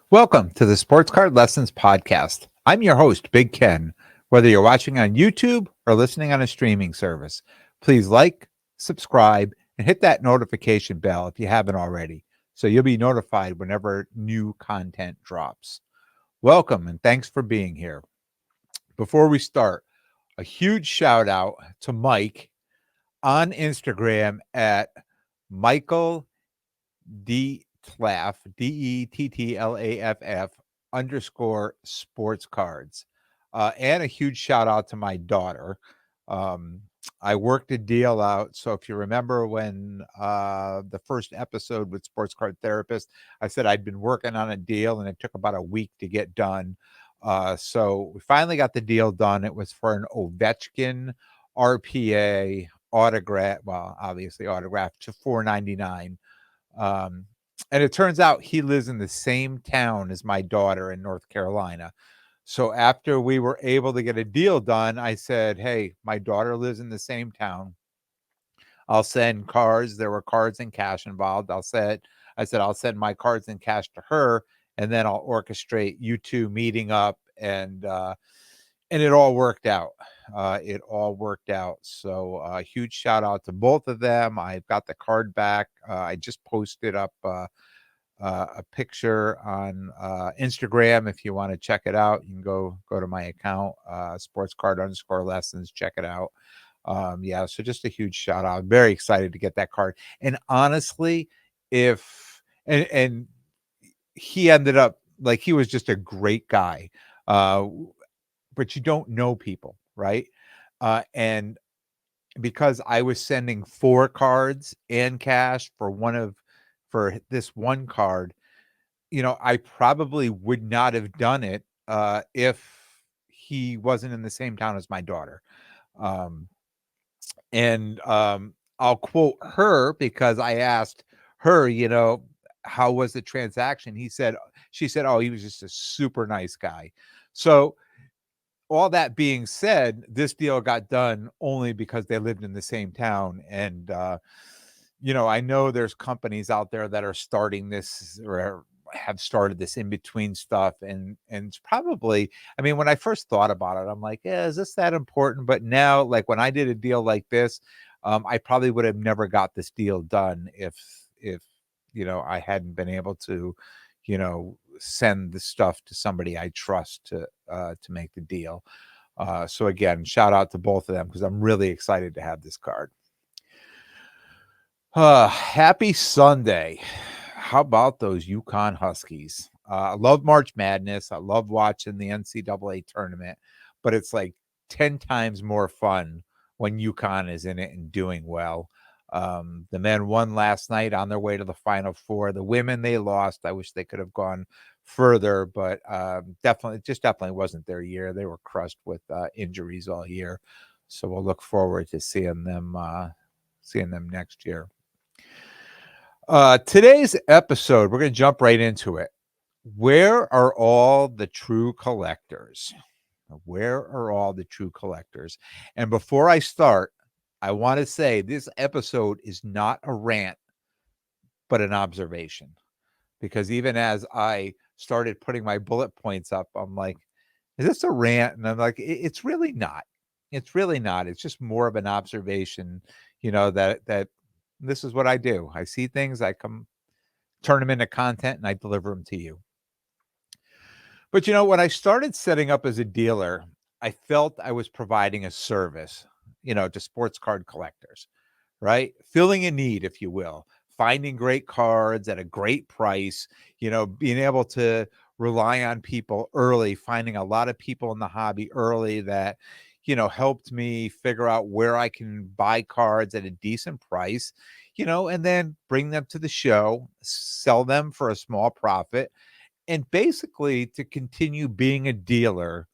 Welcome to the Sports Card Lessons Podcast. I'm your host, Big Ken. Whether you're watching on YouTube or listening on a streaming service, please like, subscribe, and hit that notification bell if you haven't already, so you'll be notified whenever new content drops. Welcome and thanks for being here. Before we start, a huge shout out to Mike on Instagram at Michael Dettlaff, Dettlaff underscore sports cards. And a huge shout out to my daughter. Um, I worked a deal out. So if you remember when the first episode with Sports Card Therapist, I said I'd been working on a deal and it took about a week to get done. So we finally got the deal done. It was for an Ovechkin RPA autograph. Well, obviously autographed to $4.99. um, and it turns out he lives in the same town as my daughter in North Carolina. So after we were able to get a deal done, I said, "Hey, my daughter lives in the same town. I'll send cards. There were cards and cash involved. I said, I'll send my cards and cash to her, and then I'll orchestrate you two meeting up." And it all worked out. It all worked out. So huge shout out to both of them. I've got the card back. I just posted up a picture on Instagram. If you want to check it out, you can go to my account, sports card underscore lessons. Check it out. Yeah, so just a huge shout out. I'm very excited to get that card. And honestly, if and he ended up like he was just a great guy. But you don't know people, right? And because I was sending 4 cards and cash for this one card, I probably would not have done it if he wasn't in the same town as my daughter. Um, and I'll quote her because I asked her, how was the transaction? She said, "Oh, he was just a super nice guy." So all that being said, this deal got done only because they lived in the same town. And, I know there's companies out there that are starting this or have started this in between stuff. And it's probably, I mean, when I first thought about it, I'm like, yeah, is this that important? But now, like when I did a deal like this, I probably would have never got this deal done if, I hadn't been able to, send the stuff to somebody I trust to make the deal. So again, shout out to both of them because I'm really excited to have this card. Happy Sunday. How about those Yukon Huskies? I love March Madness. I love watching the NCAA tournament, but it's like 10 times more fun when Yukon is in it and doing well. The men won last night on their way to the Final Four. The women, they lost. I wish they could have gone further, but definitely wasn't their year. They were crushed with injuries all year. So we'll look forward to seeing them next year. Today's episode, we're going to jump right into it. Where are all the true collectors? Where are all the true collectors? And before I start, I want to say this episode is not a rant, but an observation. Because even as I started putting my bullet points up, I'm like, is this a rant? And I'm like, it's really not. It's really not. It's just more of an observation, that this is what I do. I see things, I turn them into content, and I deliver them to you. But when I started setting up as a dealer, I felt I was providing a service, to sports card collectors, right? Filling a need, if you will, finding great cards at a great price, being able to rely on people early, finding a lot of people in the hobby early that, helped me figure out where I can buy cards at a decent price, and then bring them to the show, sell them for a small profit, and basically to continue being a dealer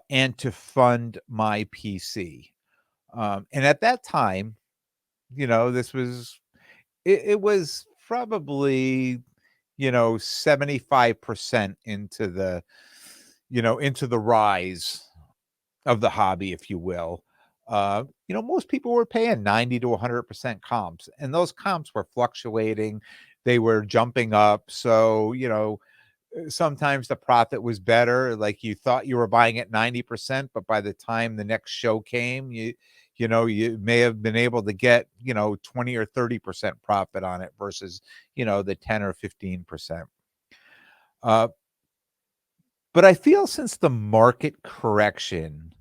and to fund my PC. And at that time, this was it was probably 75% into the rise of the hobby, if you will. Most people were paying 90 to 100% comps, and those comps were fluctuating. They were jumping up. So, Sometimes the profit was better, like, you thought you were buying at 90%, but by the time the next show came, you may have been able to get, 20 or 30% profit on it versus, the 10 or 15%. Uh, but I feel since the market correction,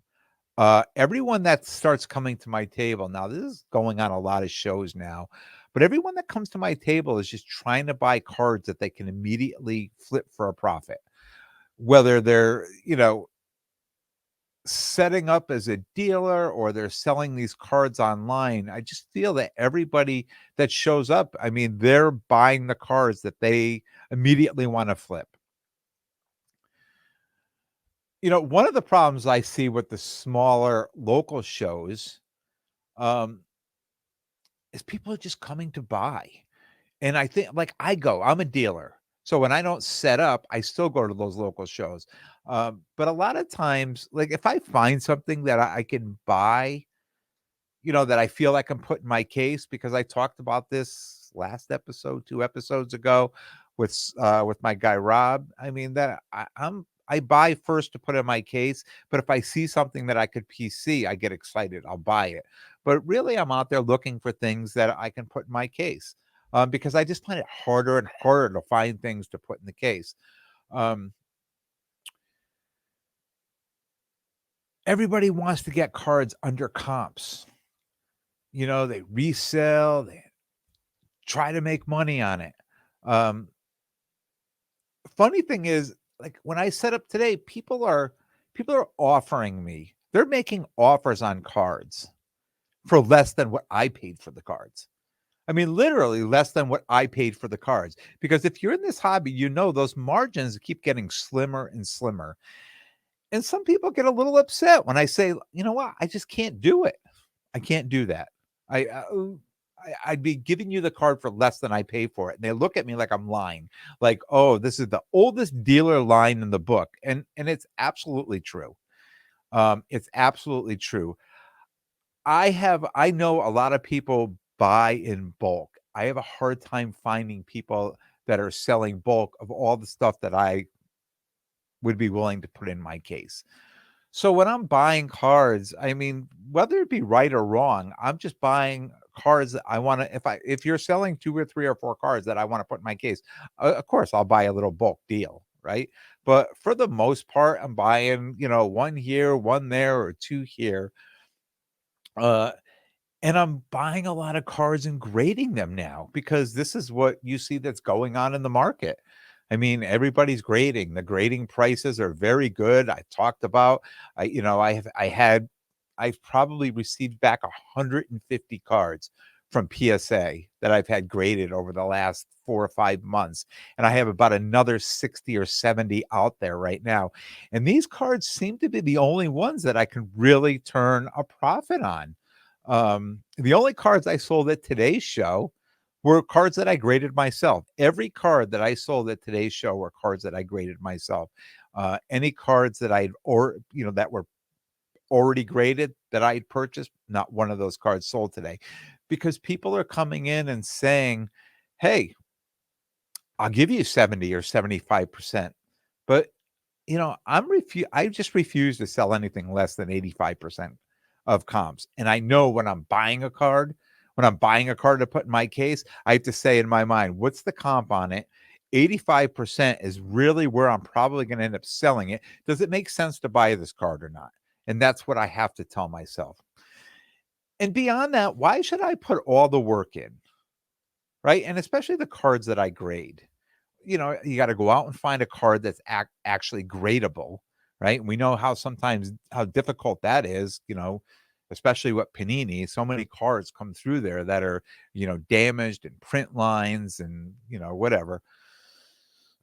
everyone that starts coming to my table now, this is going on a lot of shows now, but everyone that comes to my table is just trying to buy cards that they can immediately flip for a profit. Whether they're, setting up as a dealer or they're selling these cards online, I just feel that everybody that shows up, I mean, they're buying the cards that they immediately want to flip. One of the problems I see with the smaller local shows, um, is people are just coming to buy. And I think like I'm a dealer. So when I don't set up, I still go to those local shows. But a lot of times, like if I find something that I can buy, that I feel I can put in my case, because I talked about this last episode, 2 episodes ago with my guy Rob. I mean that I buy first to put in my case, but if I see something that I could PC, I get excited. I'll buy it. But really, I'm out there looking for things that I can put in my case, because I just find it harder and harder to find things to put in the case. Um, Everybody wants to get cards under comps. They resell, they try to make money on it. Um, Funny thing is, like when I set up today, people are offering me. They're making offers on cards for less than what I paid for the cards. I mean, literally less than what I paid for the cards. Because if you're in this hobby, those margins keep getting slimmer and slimmer. And some people get a little upset when I say, you know what, I just can't do it. I can't do that. I'd be giving you the card for less than I pay for it. And they look at me like I'm lying. Like, "Oh, this is the oldest dealer line in the book." And it's absolutely true. It's absolutely true. I know a lot of people buy in bulk. I have a hard time finding people that are selling bulk of all the stuff that I would be willing to put in my case. So when I'm buying cards, I mean, whether it be right or wrong, I'm just buying cards that I want to. If you're selling 2 or 3 or 4 cards that I want to put in my case, of course I'll buy a little bulk deal, right? But for the most part, I'm buying, one here, one there, or two here. Uh, and I'm buying a lot of cards and grading them now because this is what you see that's going on in the market. I mean, everybody's grading. The grading prices are very good. I talked about, I've probably received back 150 cards from PSA that I've had graded over the last 4 or 5 months. And I have about another 60 or 70 out there right now. And these cards seem to be the only ones that I can really turn a profit on. The only cards I sold at today's show were cards that I graded myself. Every card that I sold at today's show were cards that I graded myself. Any cards that that were already graded that I had purchased, not one of those cards sold today, because people are coming in and saying, "Hey, I'll give you 70 or 75%." But I just refuse to sell anything less than 85% of comps. And I know when I'm buying a card to put in my case, I have to say in my mind, what's the comp on it? 85% is really where I'm probably going to end up selling it. Does it make sense to buy this card or not? And that's what I have to tell myself. And beyond that, why should I put all the work in? Right? And especially the cards that I grade. You got to go out and find a card that's actually gradable, right? We know how difficult that is, especially with Panini. So many cards come through there that are, damaged and print lines and, whatever.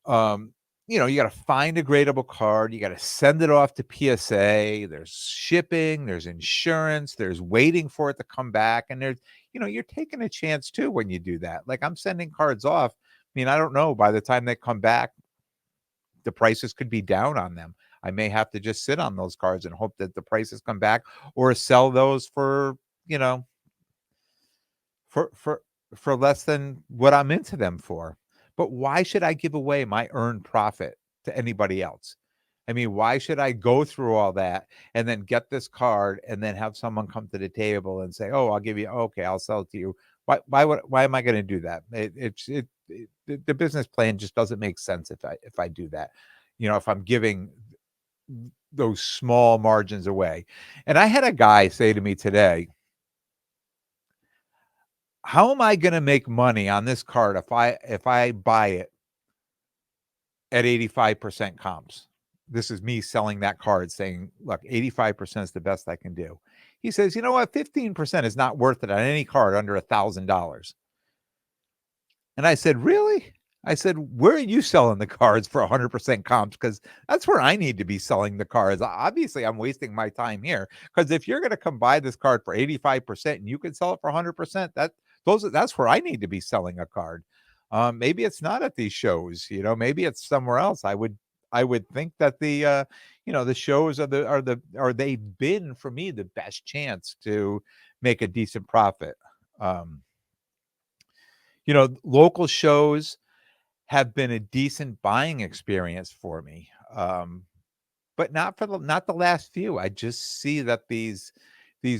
Um, you got to find a gradable card. You got to send it off to PSA. There's shipping, there's insurance, there's waiting for it to come back. And you're taking a chance too when you do that. Like I'm sending cards off. I mean, I don't know, by the time they come back, the prices could be down on them. I may have to just sit on those cards and hope that the prices come back or sell those you know, for for for less than what I'm into them for. But why should I give away my earned profit to anybody else. I mean, why should I go through all that and then get this card and then have someone come to the table and say, "Oh, I'll give you okay, I'll sell it to you." Why am I going to do that? The business plan just doesn't make sense if I do that. If I'm giving those small margins away. And I had a guy say to me today, "How am I going to make money on this card if I buy it at 85% comps?" This is me selling that card saying, "Look, 85% is the best I can do." He says, "You know what? 15% is not worth it on any card under $1,000." And I said, "Really?" I said, "Where are you selling the cards for 100% comps? Because that's where I need to be selling the cards. Obviously, I'm wasting my time here. Because if you're going to come buy this card for 85% and you can sell it for 100%, that's where I need to be selling a card. Maybe it's not at these shows. Maybe it's somewhere else. I would think that the shows are they've been for me the best chance to make a decent profit. Um, local shows have been a decent buying experience for me, but not the last few. I just see that these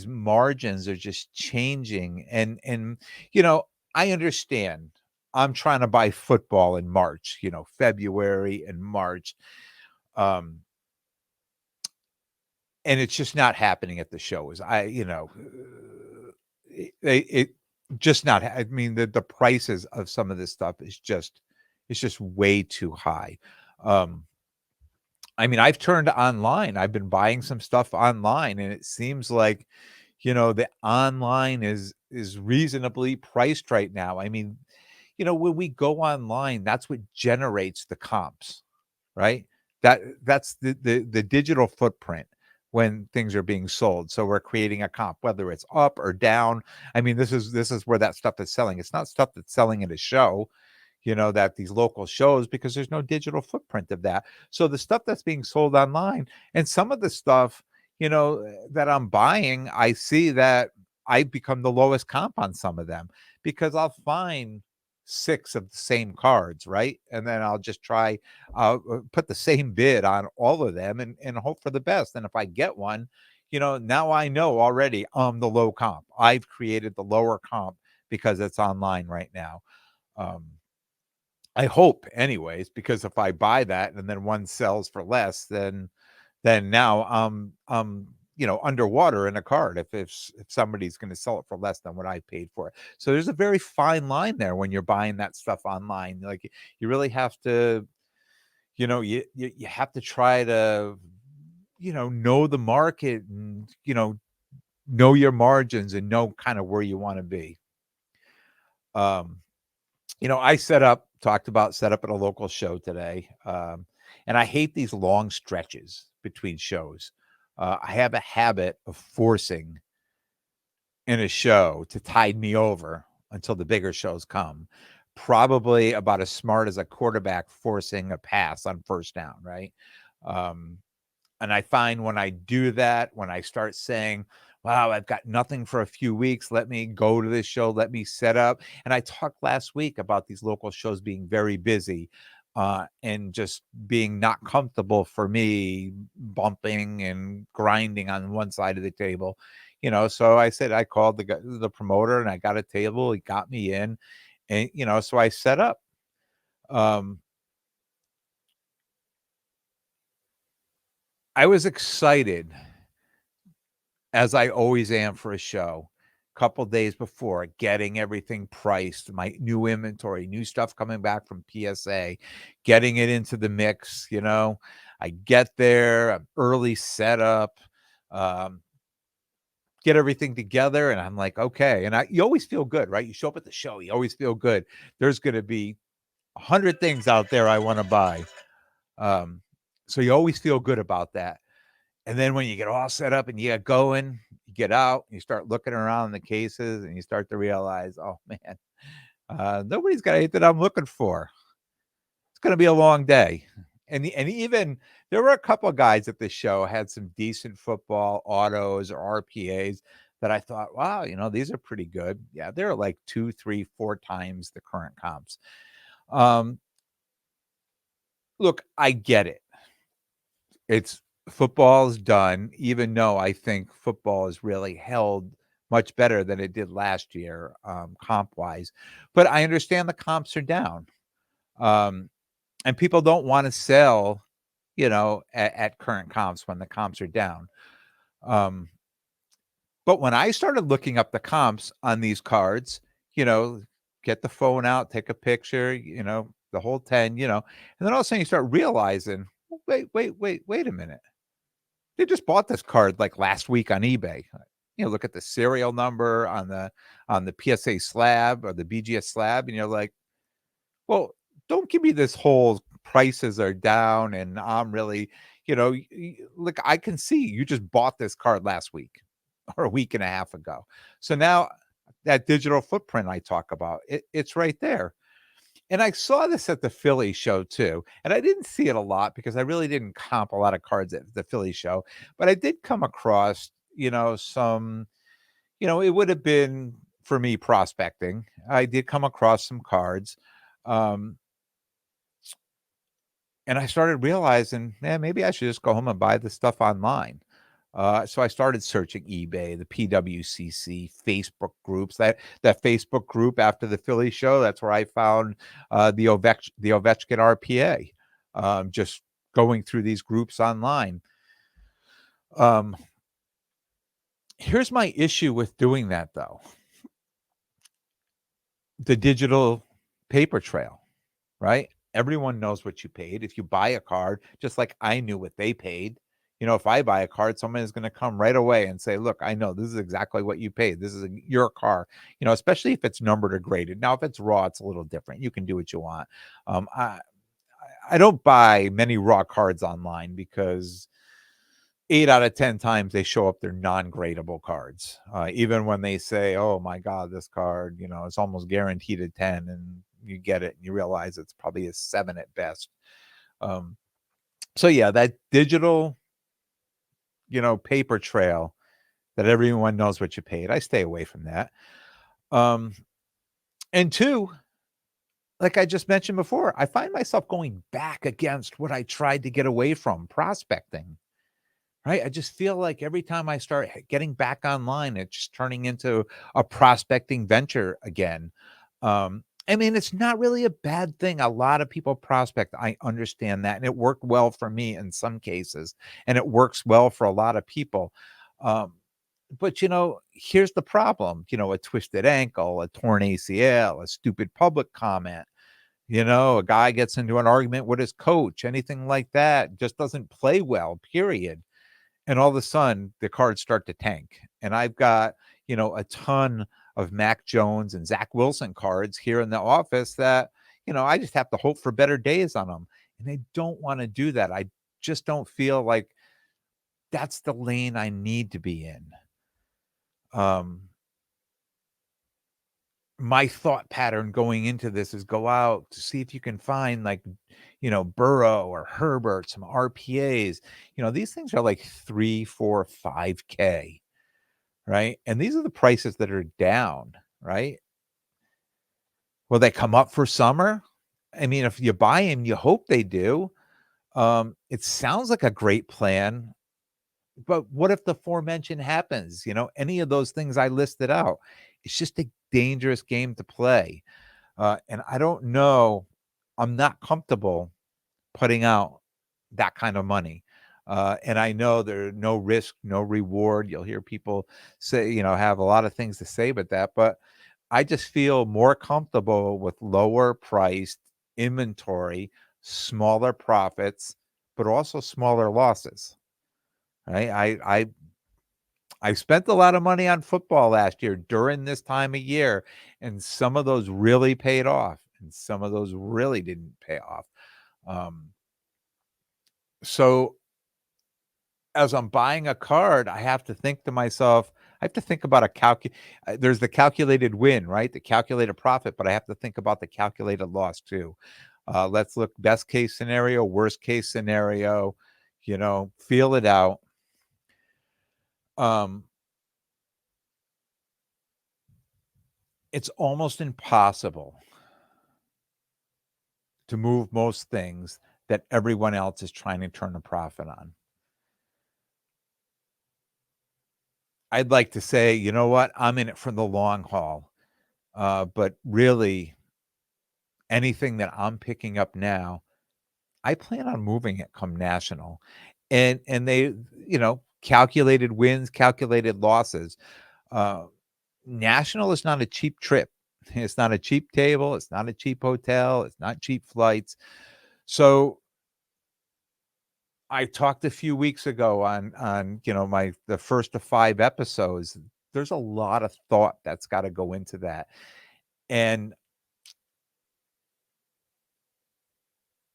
margins are just changing, and you know, I understand. I'm trying to buy football in March, February and March, um, and it's just not happening at the shows. It just not. I mean, the prices of some of this stuff is just it's just way too high. Um, I mean, I've turned online. I've been buying some stuff online, and it seems like, the online is reasonably priced right now. I mean, when we go online, that's what generates the comps, right? That's the digital footprint when things are being sold. So we're creating a comp, whether it's up or down. I mean, this is where that stuff is selling. It's not stuff that's selling at a show, that these local shows, because there's no digital footprint of that. So the stuff that's being sold online, and some of the stuff, that I'm buying, I see that I become the lowest comp on some of them because I'll find six of the same cards, right? And then I'll just try put the same bid on all of them and hope for the best. And if I get one, now I know already I'm the low comp. I've created the lower comp because it's online right now. Um, I hope anyways, because if I buy that and then one sells for less, then now underwater in a card if somebody's going to sell it for less than what I paid for it. So there's a very fine line there when you're buying that stuff online. Like you really have to, you have to try to, know the market and, know your margins and know kind of where you want to be. Um, I talked about set up at a local show today. And I hate these long stretches between shows. I have a habit of forcing in a show to tide me over until the bigger shows come. Probably about as smart as a quarterback forcing a pass on first down, right? Um, and I find when I do that, when I start saying, "Wow, I've got nothing for a few weeks. Let me go to this show. Let me set up." And I talked last week about these local shows being very busy, and just being not comfortable for me bumping and grinding on one side of the table. So I said I called the promoter and I got a table. He got me in, and so I set up. Um, I was excited as I always am for a show, couple days before, getting everything priced, my new inventory, new stuff coming back from PSA, getting it into the mix, I get there, I'm early setup, um, get everything together, and I'm like, "Okay," and you always feel good, right? You show up at the show, you always feel good. There's gonna be 100 things out there I wanna buy, um, so you always feel good about that. And then when you get all set up and you get going, you get out, you start looking around the cases and you start to realize, "Oh, man, nobody's got anything I'm looking for." It's gonna be a long day. And even there were a couple of guys at the show had some decent football autos or RPAs that I thought, "Wow, these are pretty good." Yeah, they're like 2, 3, 4 times the current comps. Um, Look, I get it. It's football's done, even though I think football is really held much better than it did last year, comp-wise, but I understand the comps are down, um, and people don't wanna sell, at current comps when the comps are down, um, but when I started looking up the comps on these cards, you know, get the phone out, take a picture, the whole 10, and then all of a sudden you start realizing, "Wait a minute. They just bought this card, like, last week on eBay." Look at the serial number on the PSA slab or the BGS slab, and you're like, "Well, don't give me this whole prices are down and I'm really" look, I can see you just bought this card last week or a week and a half ago. So now that digital footprint I talk about, it's right there. And I saw this at the Philly show too, and I didn't see it a lot because I really didn't comp a lot of cards at the Philly show, but I did come across, some it would have been for me prospecting. I did come across some cards, um, and I started realizing, man, maybe I should just go home and buy this stuff online. So I started searching eBay, the PWCC, Facebook groups. That Facebook group after the Philly show, that's where I found the Ovechkin RPA. Just going through these groups online. Um, Here's my issue with doing that, though: the digital paper trail. Right? Everyone knows what you paid. If you buy a card, just like I knew what they paid, if I buy a card, someone is going to come right away and say, "Look, I know this is exactly what you paid. This is your car." Especially if it's numbered or graded. Now, if it's raw, it's a little different. You can do what you want. Um, I I don't buy many raw cards online because 8 out of 10 times they show up, they're non-gradable cards. Even when they say, "Oh my god, this card, it's almost guaranteed a 10," and you get it and you realize it's probably a 7 at best. Um, so yeah, that digital, paper trail that everyone knows what you paid, I stay away from that. Um, and 2, like I just mentioned before, I find myself going back against what I tried to get away from, prospecting. Right? I just feel like every time I start getting back online, it's just turning into a prospecting venture again. I mean, it's not really a bad thing. A lot of people prospect. I understand that. And it worked well for me in some cases, and it works well for a lot of people. Um, but here's the problem, a twisted ankle, a torn ACL, a stupid public comment, a guy gets into an argument with his coach, anything like that just doesn't play well, period. And all of a sudden, the cards start to tank. And I've got, a ton of Mac Jones and Zach Wilson cards here in the office that, I just have to hope for better days on them. And I don't want to do that. I just don't feel like that's the lane I need to be in. Um, my thought pattern going into this is go out to see if you can find like, Burrow or Herbert, some RPAs. These things are like 3, 4, 5K. Right? And these are the prices that are down, right? Will they come up for summer? I mean, if you buy them, you hope they do. It sounds like a great plan, but what if the aforementioned happens? Any of those things I listed out. It's just a dangerous game to play. And I don't know. I'm not comfortable putting out that kind of money. And I know there's no risk, no reward. You'll hear people say, have a lot of things to say about that, but I just feel more comfortable with lower priced inventory, smaller profits, but also smaller losses. Right? I spent a lot of money on football last year during this time of year, and some of those really paid off, and some of those really didn't pay off. Um, so as I'm buying a card, I have to think to myself, I have to think about there's the calculated win, right? The calculated profit, but I have to think about the calculated loss too. Let's look best case scenario, worst case scenario, feel it out. Um, it's almost impossible to move most things that everyone else is trying to turn a profit on. I'd like to say, you know what? I'm in it for the long haul. But really, anything that I'm picking up now, I plan on moving it come national. And they, calculated wins, calculated losses. Uh, National is not a cheap trip. It's not a cheap table. It's not a cheap hotel. It's not cheap flights. So I talked a few weeks ago on my the first of 5 episodes. There's a lot of thought that's gotta go into that. And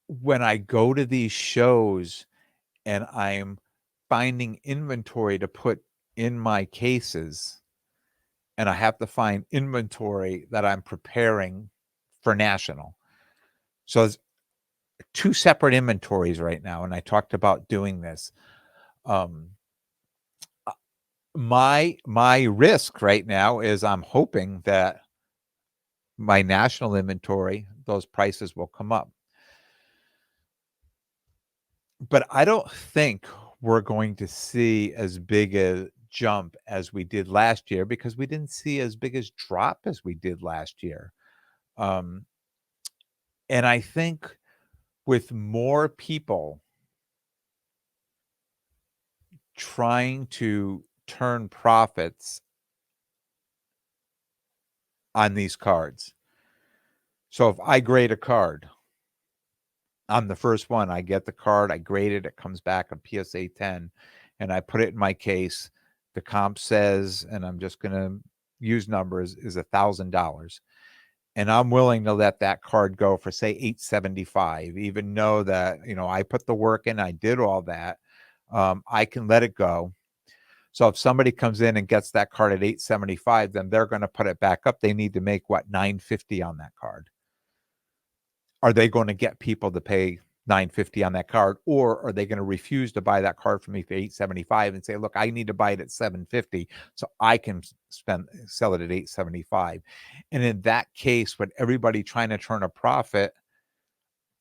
when I go to these shows and I'm finding inventory to put in my cases, and I have to find inventory that I'm preparing for national. So it's 2 separate inventories right now, and I talked about doing this. Um, my risk right now is I'm hoping that my national inventory, those prices will come up. But I don't think we're going to see as big a jump as we did last year because we didn't see as big as drop as we did last year. Um, and I think with more people trying to turn profits on these cards. So if I grade a card, I'm the first one. I get the card, I grade it, it comes back a PSA 10, and I put it in my case. The comp says, and I'm just going to use numbers, is $1,000. And I'm willing to let that card go for say 875, even know that, I put the work in, I did all that. I can let it go. So if somebody comes in and gets that card at 875, then they're going to put it back up. They need to make what, 950 on that card. Are they going to get people to pay 950 on that card, or are they going to refuse to buy that card from me for 875 and say, look, I need to buy it at 750 so I can sell it at 875? And in that case, with everybody trying to turn a profit,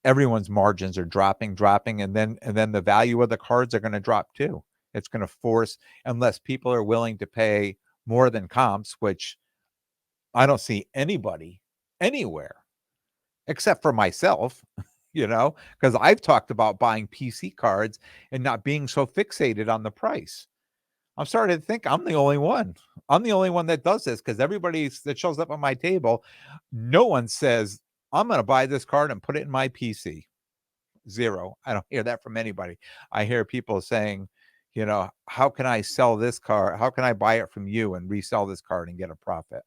everyone's margins are dropping, and then the value of the cards are going to drop too. It's going to force, unless people are willing to pay more than comps, which I don't see anybody anywhere except for myself, because I've talked about buying PC cards and not being so fixated on the price. I'm starting to think I'm the only one. I'm the only one that does this because everybody that shows up on my table, no one says, I'm going to buy this card and put it in my PC. Zero. I don't hear that from anybody. I hear people saying, how can I sell this card? How can I buy it from you and resell this card and get a profit?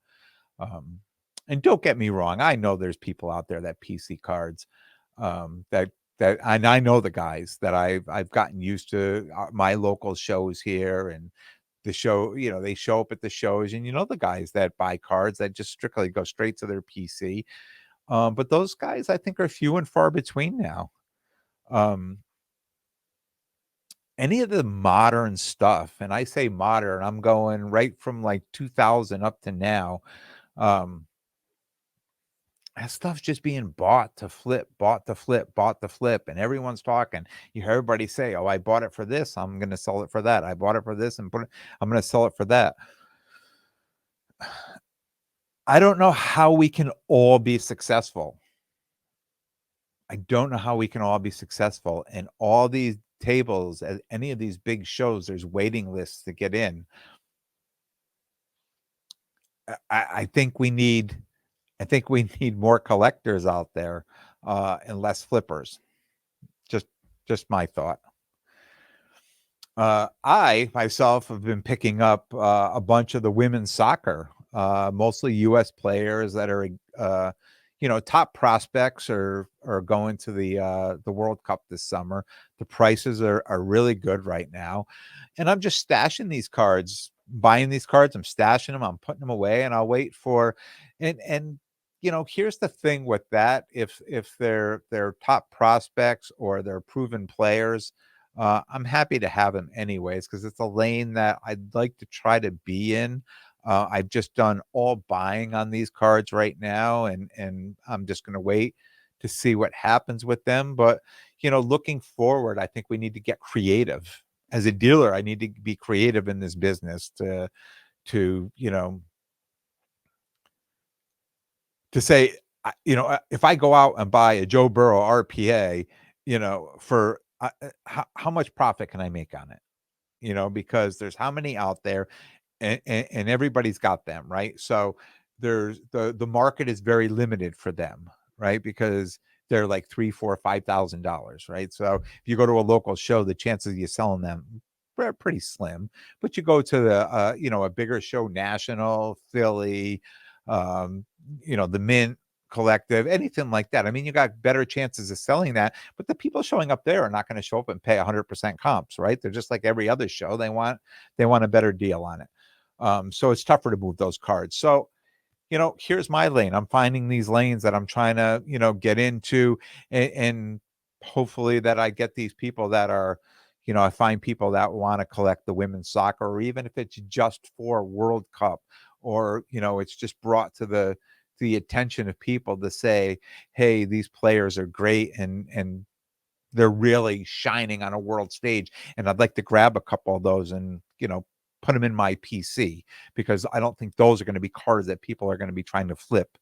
And don't get me wrong, I know there's people out there that PC cards, and I know the guys that I've gotten used to my local shows here and the show, they show up at the shows, and the guys that buy cards that just strictly go straight to their PC. But those guys I think are few and far between now. Um, any of the modern stuff, and I say modern, I'm going right from like 2000 up to now. That stuff's just being bought to flip, bought to flip, bought to flip, and everyone's talking. You hear everybody say, "Oh, I bought it for this. I'm going to sell it for that. I bought it for this and I'm going to sell it for that." I don't know how we can all be successful. I don't know how we can all be successful. And all these tables at any of these big shows, there's waiting lists to get in. I think we need more collectors out there, and less flippers. Just my thought. I myself have been picking up a bunch of the women's soccer, mostly U.S. players that are, top prospects are going to the World Cup this summer. The prices are really good right now, and I'm just stashing these cards, buying these cards. I'm stashing them. I'm putting them away, and I'll wait for, and here's the thing with that: if they're top prospects or they're proven players. I'm happy to have them anyways because it's a lane that I'd like to try to be in. I've just done all buying on these cards right now, and I'm just going to wait to see what happens with them. But, looking forward, I think we need to get creative. As a dealer, I need to be creative in this business to say, if I go out and buy a Joe Burrow RPA, for how much profit can I make on it? Because there's how many out there, and everybody's got them, right? So there's the market is very limited for them, right? Because they're like 3, 4, $5,000, right? So if you go to a local show, the chances of you selling them are pretty slim. But you go to a bigger show, National, Philly, um, the Mint Collective, anything like that. I mean, you got better chances of selling that, but the people showing up there are not going to show up and pay 100% comps, right? They're just like every other show. They want a better deal on it. So it's tougher to move those cards. So, here's my lane. I'm finding these lanes that I'm trying to, get into, and hopefully that I get these people that are, I find people that want to collect the women's soccer, or even if it's just for World Cup, or, it's just brought to the attention of people to say, hey, these players are great, and they're really shining on a world stage. And I'd like to grab a couple of those and, put them in my PC, because I don't think those are going to be cards that people are going to be trying to flip.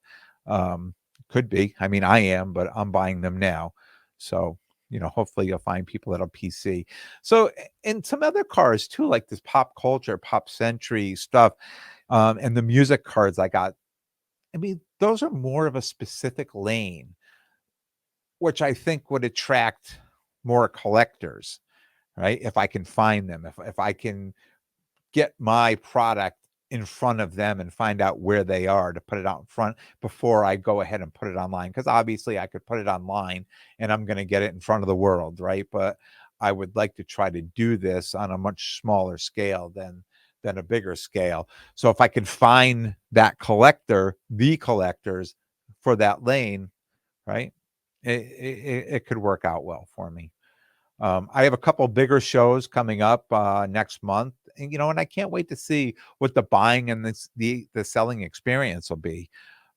Could be. I mean, I am, but I'm buying them now. So, hopefully you'll find people that'll PC. So, and some other cards too, like this pop culture, pop century stuff, and the music cards I got. I mean, those are more of a specific lane, which I think would attract more collectors, right? If I can find them, if I can get my product in front of them and find out where they are to put it out in front before I go ahead and put it online. Because obviously I could put it online and I'm going to get it in front of the world, right? But I would like to try to do this on a much smaller scale than a bigger scale. So if I can find that collector, the collectors for that lane, right? It could work out well for me. I have a couple bigger shows coming up next month, and I can't wait to see what the buying and the selling experience will be.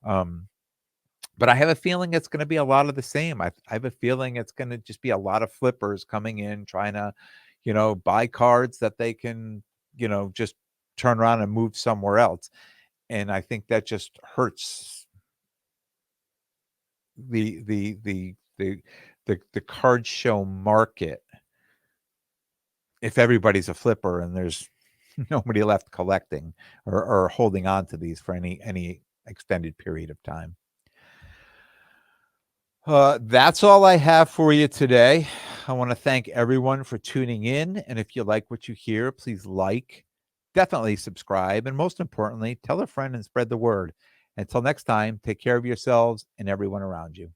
But I have a feeling it's going to be a lot of the same. I have a feeling it's going to just be a lot of flippers coming in trying to, buy cards that they can, just turn around and move somewhere else. And I think that just hurts the the the the the card show market if everybody's a flipper and there's nobody left collecting or holding on to these for any extended period of time. That's all I have for you today. I want to thank everyone for tuning in. And if you like what you hear, please definitely subscribe, and most importantly, tell a friend and spread the word. Until next time, take care of yourselves and everyone around you.